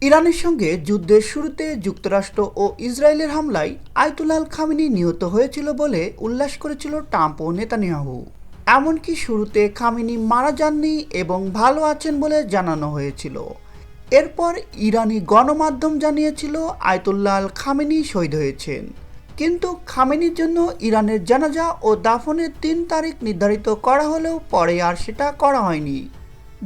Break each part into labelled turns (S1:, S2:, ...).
S1: ইরানের সঙ্গে যুদ্ধের শুরুতে যুক্তরাষ্ট্র ও ইসরায়েলের হামলায় আয়াতুল্লাহ আল খামেনি নিহত হয়েছিল বলে উল্লাস করেছিল ট্রাম্প ও নেতানিয়াহু। এমনকি শুরুতে খামেনি মারা যাননি এবং ভালো আছেন বলে জানানো হয়েছিল। এরপর ইরানি গণমাধ্যম জানিয়েছিল আয়াতুল্লাহ আল খামেনি শহীদ হয়েছেন। কিন্তু খামেনির জন্য ইরানের জানাজা ও দাফনের ৩ তারিখ নির্ধারিত করা হলেও পরে আর সেটা করা হয়নি।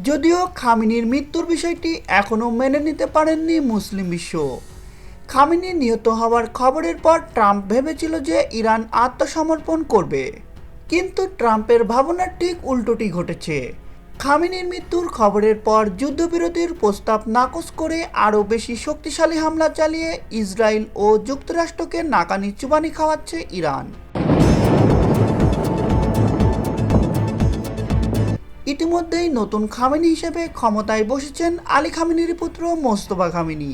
S1: যদিও খামেনির মৃত্যুর বিষয়টি এখনও মেনে নিতে পারেননি মুসলিম বিশ্ব। খামেনি নিহত হওয়ার খবরের পর ট্রাম্প ভেবেছিল যে ইরান আত্মসমর্পণ করবে, কিন্তু ট্রাম্পের ভাবনার ঠিক উল্টোটি ঘটেছে। খামেনির মৃত্যুর খবরের পর যুদ্ধবিরতির প্রস্তাব নাকচ করে আরও বেশি শক্তিশালী হামলা চালিয়ে ইসরায়েল ও যুক্তরাষ্ট্রকে নাকানি চুবানি খাওয়াচ্ছে ইরান। ইতিমধ্যেই নতুন খামেনি হিসেবে ক্ষমতায় বসেছেন আলী খামেনির পুত্র মোস্তফা খামেনি।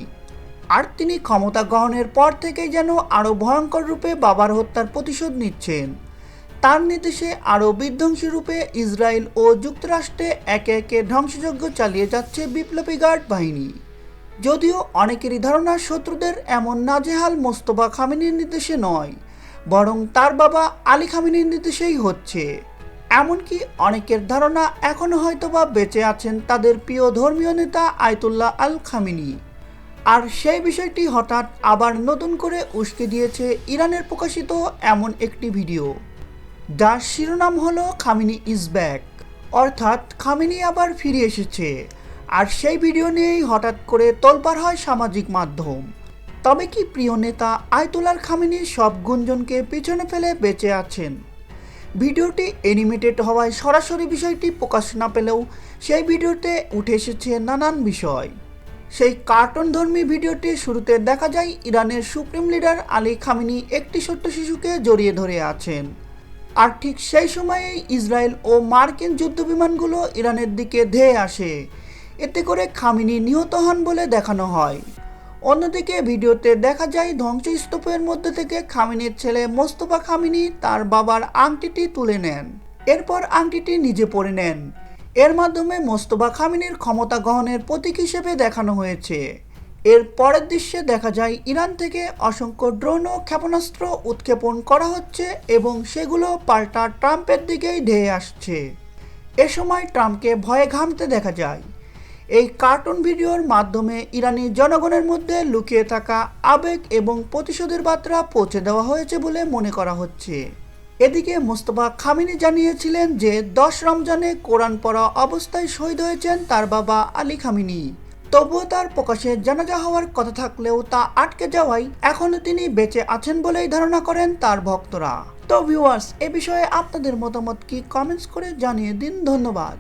S1: আর তিনি ক্ষমতা গ্রহণের পর থেকেই যেন আরও ভয়ঙ্কর রূপে বাবার হত্যার প্রতিশোধ নিচ্ছেন। তার নির্দেশে আরও বিধ্বংসী রূপে ইসরায়েল ও যুক্তরাষ্ট্রে একে একে ধ্বংসযজ্ঞ চালিয়ে যাচ্ছে বিপ্লবী গার্ড বাহিনী। যদিও অনেকেরই ধারণা শত্রুদের এমন নাজেহাল মোস্তফা খামেনির নির্দেশে নয়, বরং তার বাবা আলী খামেনির নির্দেশেই হচ্ছে। এমনকি অনেকের ধারণা এখনও হয়তোবা বেঁচে আছেন তাদের প্রিয় ধর্মীয় নেতা আয়াতুল্লাহ আল খামেনি। আর সেই বিষয়টি হঠাৎ আবার নতুন করে উস্কে দিয়েছে ইরানের প্রকাশিত এমন একটি ভিডিও, যার শিরোনাম হলো খামেনি ইজ ব্যাক, অর্থাৎ খামেনি আবার ফিরে এসেছে। আর সেই ভিডিও নিয়েই হঠাৎ করে তোলপাড় হয় সামাজিক মাধ্যম। তবে কি প্রিয় নেতা আয়াতুল্লাহ খামেনির সব গুঞ্জনকে পিছনে ফেলে বেঁচে আছেন? ভিডিওটি অ্যানিমেটেড হওয়ায় সরাসরি বিষয়টি প্রকাশ না পেলেও সেই ভিডিওতে উঠে এসেছে নানান বিষয়। সেই কার্টুনধর্মী ভিডিওটি শুরুতে দেখা যায় ইরানের সুপ্রিম লিডার আলী খামেনি একটি ছোট্ট শিশুকে জড়িয়ে ধরে আছেন। আর ঠিক সেই সময়েই ইসরায়েল ও মার্কিন যুদ্ধবিমানগুলো ইরানের দিকে ধেয়ে আসে। এতে করে খামেনি নিহত হন বলে দেখানো হয়। অন্যদিকে ভিডিওতে দেখা যায় ধ্বংসস্তূপের মধ্যে থেকে খামেনির ছেলে মোস্তফা খামেনি তার বাবার আংটিটি তুলে নেন। এরপর আংটিটি নিজে পরে নেন। এর মাধ্যমে মোস্তফা খামেনির ক্ষমতা গ্রহণের প্রতীক হিসেবে দেখানো হয়েছে। এর পরের দৃশ্যে দেখা যায় ইরান থেকে অসংখ্য ড্রোন ও ক্ষেপণাস্ত্র উৎক্ষেপণ করা হচ্ছে এবং সেগুলো পাল্টা ট্রাম্পের দিকেই ধেয়ে আসছে। এ সময় ট্রাম্পকে ভয়ে ঘামতে দেখা যায়। এই কার্টুন ভিডিওর মাধ্যমে ইরানি জনগণের মধ্যে লুকিয়ে থাকা আবেগ এবং প্রতিশোধের বার্তা পৌঁছে দেওয়া হয়েছে বলে মনে করা হচ্ছে। এদিকে মোস্তফা খামেনি জানিয়েছিলেন যে 10 রমজানে কোরআন পড়া অবস্থায় শহীদ হয়েছেন তার বাবা আলী খামেনি। তবুও তার প্রকাশে জানাজা হওয়ার কথা থাকলেও তা আটকে যাওয়ায় এখনও তিনি বেঁচে আছেন বলেই ধারণা করেন তার ভক্তরা। তো ভিউয়ার্স, এ বিষয়ে আপনাদের মতামত কি কমেন্টস করে জানিয়ে দিন। ধন্যবাদ।